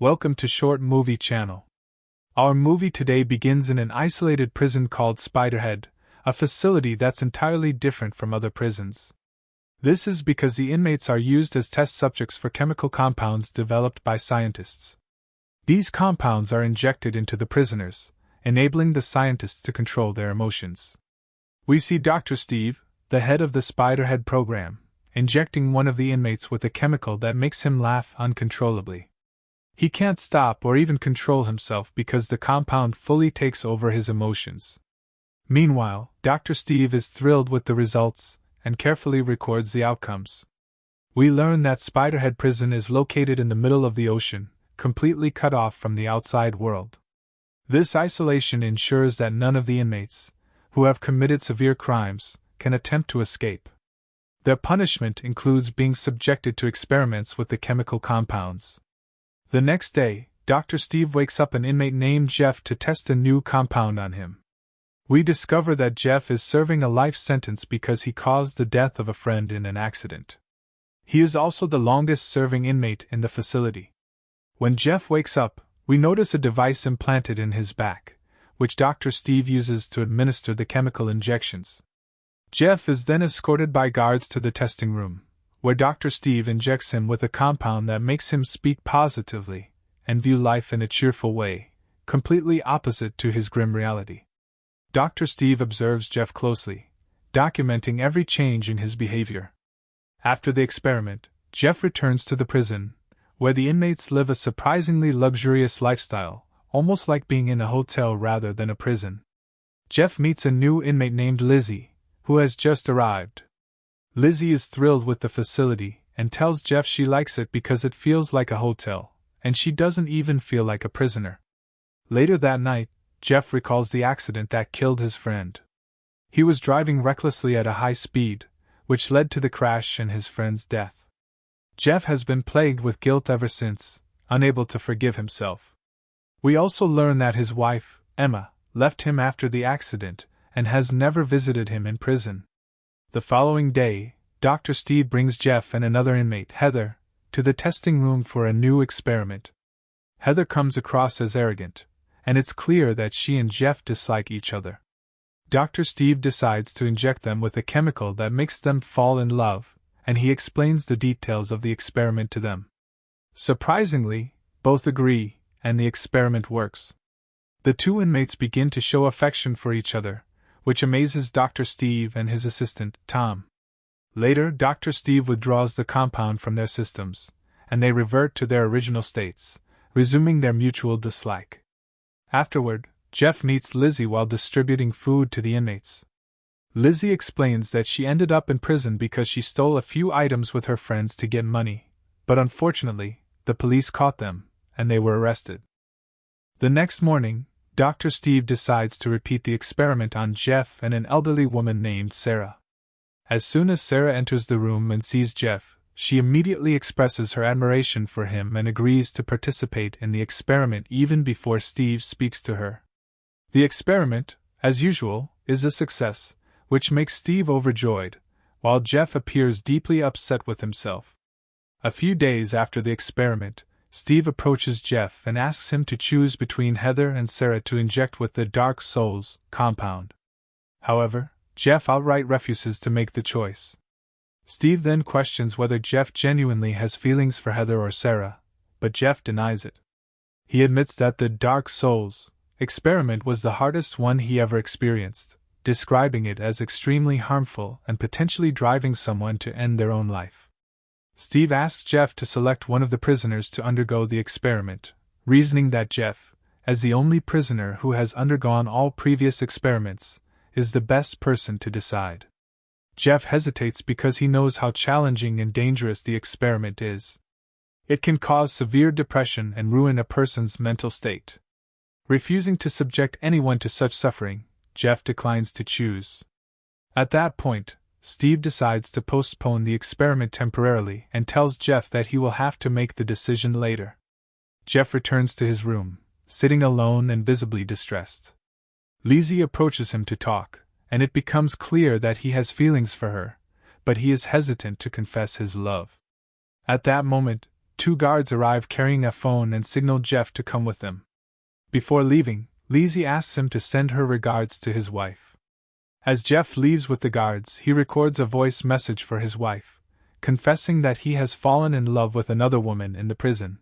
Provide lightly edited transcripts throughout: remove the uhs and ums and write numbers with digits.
Welcome to Short Movie Channel. Our movie today begins in an isolated prison called Spiderhead, a facility that's entirely different from other prisons. This is because the inmates are used as test subjects for chemical compounds developed by scientists. These compounds are injected into the prisoners, enabling the scientists to control their emotions. We see Dr. Steve, the head of the Spiderhead program, injecting one of the inmates with a chemical that makes him laugh uncontrollably. He can't stop or even control himself because the compound fully takes over his emotions. Meanwhile, Dr. Steve is thrilled with the results and carefully records the outcomes. We learn that Spiderhead Prison is located in the middle of the ocean, completely cut off from the outside world. This isolation ensures that none of the inmates, who have committed severe crimes, can attempt to escape. Their punishment includes being subjected to experiments with the chemical compounds. The next day, Dr. Steve wakes up an inmate named Jeff to test a new compound on him. We discover that Jeff is serving a life sentence because he caused the death of a friend in an accident. He is also the longest-serving inmate in the facility. When Jeff wakes up, we notice a device implanted in his back, which Dr. Steve uses to administer the chemical injections. Jeff is then escorted by guards to the testing room, where Dr. Steve injects him with a compound that makes him speak positively and view life in a cheerful way, completely opposite to his grim reality. Dr. Steve observes Jeff closely, documenting every change in his behavior. After the experiment, Jeff returns to the prison, where the inmates live a surprisingly luxurious lifestyle, almost like being in a hotel rather than a prison. Jeff meets a new inmate named Lizzie, who has just arrived. Lizzie is thrilled with the facility and tells Jeff she likes it because it feels like a hotel, and she doesn't even feel like a prisoner. Later that night, Jeff recalls the accident that killed his friend. He was driving recklessly at a high speed, which led to the crash and his friend's death. Jeff has been plagued with guilt ever since, unable to forgive himself. We also learn that his wife, Emma, left him after the accident and has never visited him in prison. The following day, Dr. Steve brings Jeff and another inmate, Heather, to the testing room for a new experiment. Heather comes across as arrogant, and it's clear that she and Jeff dislike each other. Dr. Steve decides to inject them with a chemical that makes them fall in love, and he explains the details of the experiment to them. Surprisingly, both agree, and the experiment works. The two inmates begin to show affection for each other, which amazes Dr. Steve and his assistant, Tom. Later, Dr. Steve withdraws the compound from their systems, and they revert to their original states, resuming their mutual dislike. Afterward, Jeff meets Lizzie while distributing food to the inmates. Lizzie explains that she ended up in prison because she stole a few items with her friends to get money, but unfortunately, the police caught them, and they were arrested. The next morning, Dr. Steve decides to repeat the experiment on Jeff and an elderly woman named Sarah. As soon as Sarah enters the room and sees Jeff, she immediately expresses her admiration for him and agrees to participate in the experiment even before Steve speaks to her. The experiment, as usual, is a success, which makes Steve overjoyed, while Jeff appears deeply upset with himself. A few days after the experiment, Steve approaches Jeff and asks him to choose between Heather and Sarah to inject with the Dark Souls compound. However, Jeff outright refuses to make the choice. Steve then questions whether Jeff genuinely has feelings for Heather or Sarah, but Jeff denies it. He admits that the Dark Souls experiment was the hardest one he ever experienced, describing it as extremely harmful and potentially driving someone to end their own life. Steve asks Jeff to select one of the prisoners to undergo the experiment, reasoning that Jeff, as the only prisoner who has undergone all previous experiments, is the best person to decide. Jeff hesitates because he knows how challenging and dangerous the experiment is. It can cause severe depression and ruin a person's mental state. Refusing to subject anyone to such suffering, Jeff declines to choose. At that point, Steve decides to postpone the experiment temporarily and tells Jeff that he will have to make the decision later. Jeff returns to his room, sitting alone and visibly distressed. Lizzie approaches him to talk, and it becomes clear that he has feelings for her, but he is hesitant to confess his love. At that moment, 2 guards arrive carrying a phone and signal Jeff to come with them. Before leaving, Lizzie asks him to send her regards to his wife. As Jeff leaves with the guards, he records a voice message for his wife, confessing that he has fallen in love with another woman in the prison.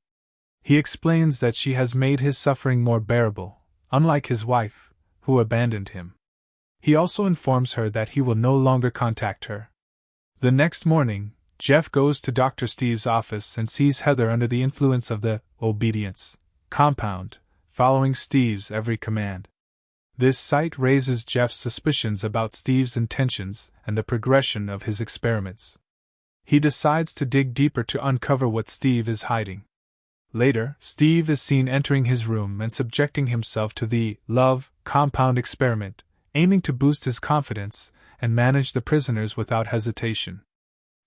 He explains that she has made his suffering more bearable, unlike his wife, who abandoned him. He also informs her that he will no longer contact her. The next morning, Jeff goes to Dr. Steve's office and sees Heather under the influence of the obedience compound, following Steve's every command. This sight raises Jeff's suspicions about Steve's intentions and the progression of his experiments. He decides to dig deeper to uncover what Steve is hiding. Later, Steve is seen entering his room and subjecting himself to the love compound experiment, aiming to boost his confidence and manage the prisoners without hesitation.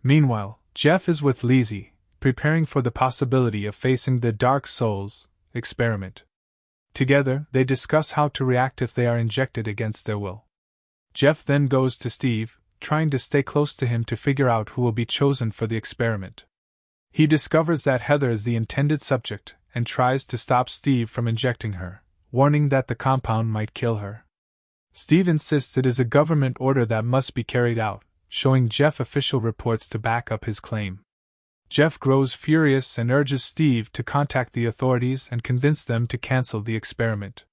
Meanwhile, Jeff is with Lizzie, preparing for the possibility of facing the Dark Souls experiment. Together, they discuss how to react if they are injected against their will. Jeff then goes to Steve, trying to stay close to him to figure out who will be chosen for the experiment. He discovers that Heather is the intended subject and tries to stop Steve from injecting her, warning that the compound might kill her. Steve insists it is a government order that must be carried out, showing Jeff official reports to back up his claim. Jeff grows furious and urges Steve to contact the authorities and convince them to cancel the experiment.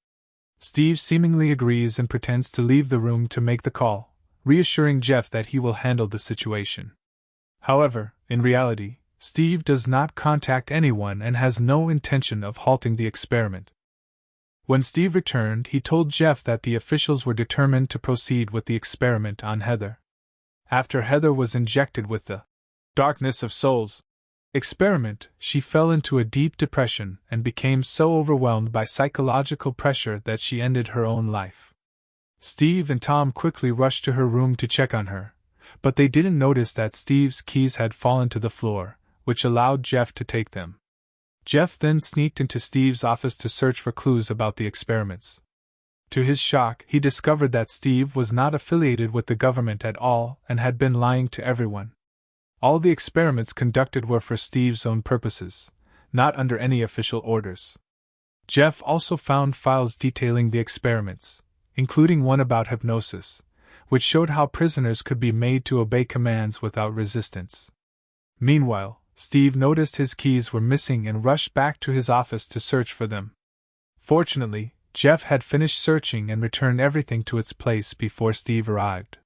Steve seemingly agrees and pretends to leave the room to make the call, reassuring Jeff that he will handle the situation. However, in reality, Steve does not contact anyone and has no intention of halting the experiment. When Steve returned, he told Jeff that the officials were determined to proceed with the experiment on Heather. After Heather was injected with the darkness of souls experiment, she fell into a deep depression and became so overwhelmed by psychological pressure that she ended her own life. Steve and Tom quickly rushed to her room to check on her, but they didn't notice that Steve's keys had fallen to the floor, which allowed Jeff to take them. Jeff then sneaked into Steve's office to search for clues about the experiments. To his shock, he discovered that Steve was not affiliated with the government at all and had been lying to everyone. All the experiments conducted were for Steve's own purposes, not under any official orders. Jeff also found files detailing the experiments, including one about hypnosis, which showed how prisoners could be made to obey commands without resistance. Meanwhile, Steve noticed his keys were missing and rushed back to his office to search for them. Fortunately, Jeff had finished searching and returned everything to its place before Steve arrived.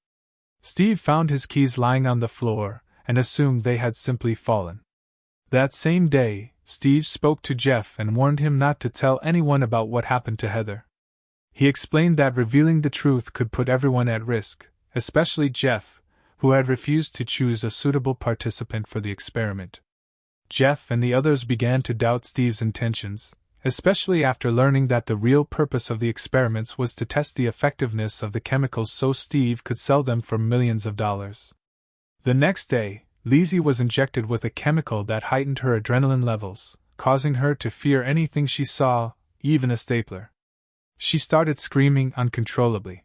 Steve found his keys lying on the floor and assumed they had simply fallen. That same day, Steve spoke to Jeff and warned him not to tell anyone about what happened to Heather. He explained that revealing the truth could put everyone at risk, especially Jeff, who had refused to choose a suitable participant for the experiment. Jeff and the others began to doubt Steve's intentions, especially after learning that the real purpose of the experiments was to test the effectiveness of the chemicals so Steve could sell them for millions of dollars. The next day, Lizzie was injected with a chemical that heightened her adrenaline levels, causing her to fear anything she saw, even a stapler. She started screaming uncontrollably.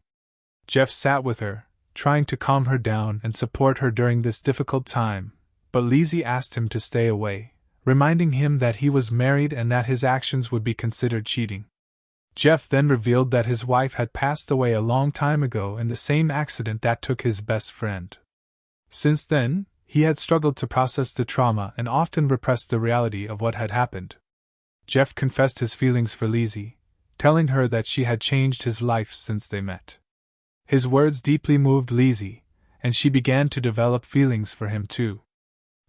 Jeff sat with her, trying to calm her down and support her during this difficult time, but Lizzie asked him to stay away, reminding him that he was married and that his actions would be considered cheating. Jeff then revealed that his wife had passed away a long time ago in the same accident that took his best friend. Since then, he had struggled to process the trauma and often repressed the reality of what had happened. Jeff confessed his feelings for Lizzie, telling her that she had changed his life since they met. His words deeply moved Lizzie, and she began to develop feelings for him too.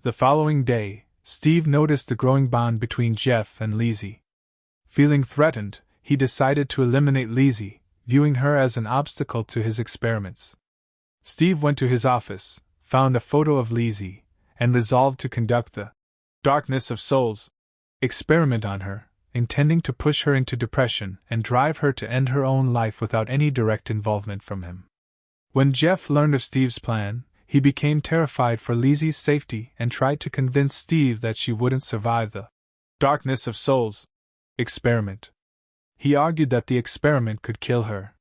The following day, Steve noticed the growing bond between Jeff and Lizzie. Feeling threatened, he decided to eliminate Lizzie, viewing her as an obstacle to his experiments. Steve went to his office, found a photo of Lizzie, and resolved to conduct the darkness of souls experiment on her, intending to push her into depression and drive her to end her own life without any direct involvement from him. When Jeff learned of Steve's plan, he became terrified for Lizzie's safety and tried to convince Steve that she wouldn't survive the darkness of souls experiment. He argued that the experiment could kill her.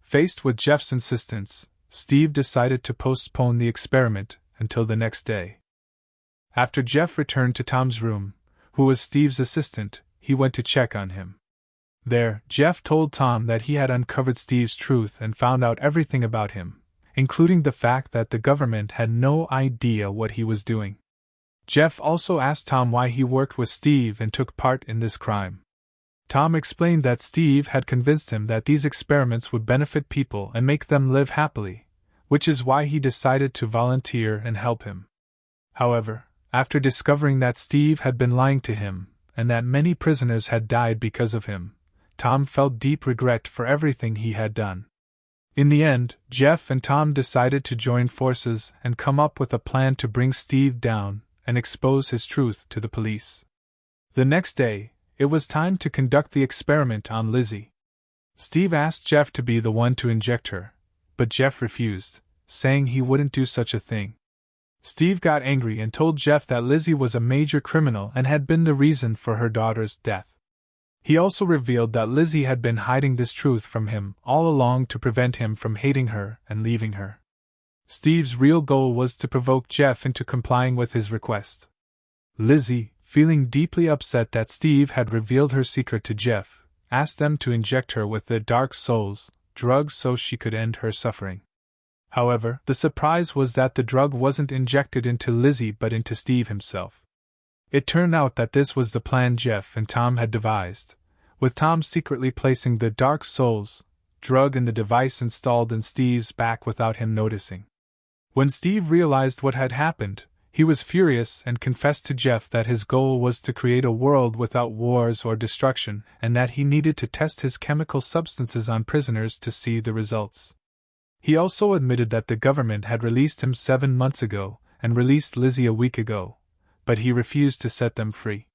Faced with Jeff's insistence, Steve decided to postpone the experiment until the next day. After Jeff returned to Tom's room, who was Steve's assistant, he went to check on him. There, Jeff told Tom that he had uncovered Steve's truth and found out everything about him, including the fact that the government had no idea what he was doing. Jeff also asked Tom why he worked with Steve and took part in this crime. Tom explained that Steve had convinced him that these experiments would benefit people and make them live happily, which is why he decided to volunteer and help him. However, after discovering that Steve had been lying to him, and that many prisoners had died because of him, Tom felt deep regret for everything he had done. In the end, Jeff and Tom decided to join forces and come up with a plan to bring Steve down and expose his truth to the police. The next day, it was time to conduct the experiment on Lizzie. Steve asked Jeff to be the one to inject her, but Jeff refused, saying he wouldn't do such a thing. Steve got angry and told Jeff that Lizzie was a major criminal and had been the reason for her daughter's death. He also revealed that Lizzie had been hiding this truth from him all along to prevent him from hating her and leaving her. Steve's real goal was to provoke Jeff into complying with his request. Lizzie, feeling deeply upset that Steve had revealed her secret to Jeff, asked them to inject her with the Dark Souls drug so she could end her suffering. However, the surprise was that the drug wasn't injected into Lizzie but into Steve himself. It turned out that this was the plan Jeff and Tom had devised, with Tom secretly placing the Dark Souls drug in the device installed in Steve's back without him noticing. When Steve realized what had happened, he was furious and confessed to Jeff that his goal was to create a world without wars or destruction and that he needed to test his chemical substances on prisoners to see the results. He also admitted that the government had released him 7 months ago and released Lizzie a week ago, but he refused to set them free.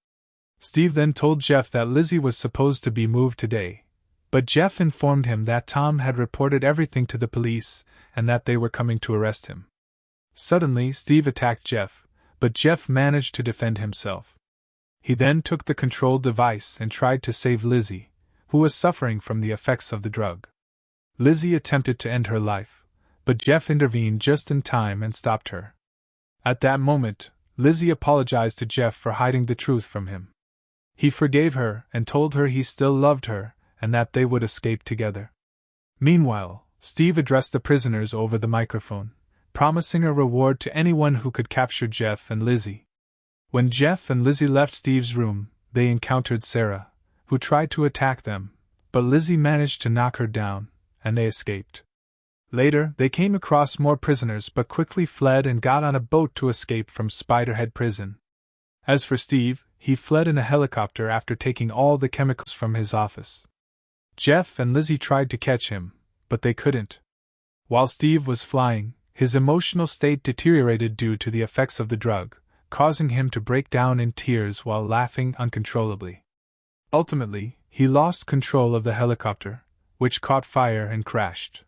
Steve then told Jeff that Lizzie was supposed to be moved today, but Jeff informed him that Tom had reported everything to the police and that they were coming to arrest him. Suddenly, Steve attacked Jeff, but Jeff managed to defend himself. He then took the controlled device and tried to save Lizzie, who was suffering from the effects of the drug. Lizzie attempted to end her life, but Jeff intervened just in time and stopped her. At that moment, Lizzie apologized to Jeff for hiding the truth from him. He forgave her and told her he still loved her and that they would escape together. Meanwhile, Steve addressed the prisoners over the microphone, promising a reward to anyone who could capture Jeff and Lizzie. When Jeff and Lizzie left Steve's room, they encountered Sarah, who tried to attack them, but Lizzie managed to knock her down, and they escaped. Later, they came across more prisoners but quickly fled and got on a boat to escape from Spiderhead Prison. As for Steve, he fled in a helicopter after taking all the chemicals from his office. Jeff and Lizzie tried to catch him, but they couldn't. While Steve was flying, his emotional state deteriorated due to the effects of the drug, causing him to break down in tears while laughing uncontrollably. Ultimately, he lost control of the helicopter, which caught fire and crashed.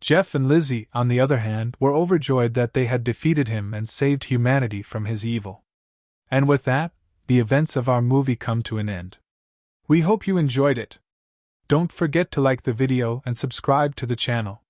Jeff and Lizzie, on the other hand, were overjoyed that they had defeated him and saved humanity from his evil. And with that, the events of our movie come to an end. We hope you enjoyed it. Don't forget to like the video and subscribe to the channel.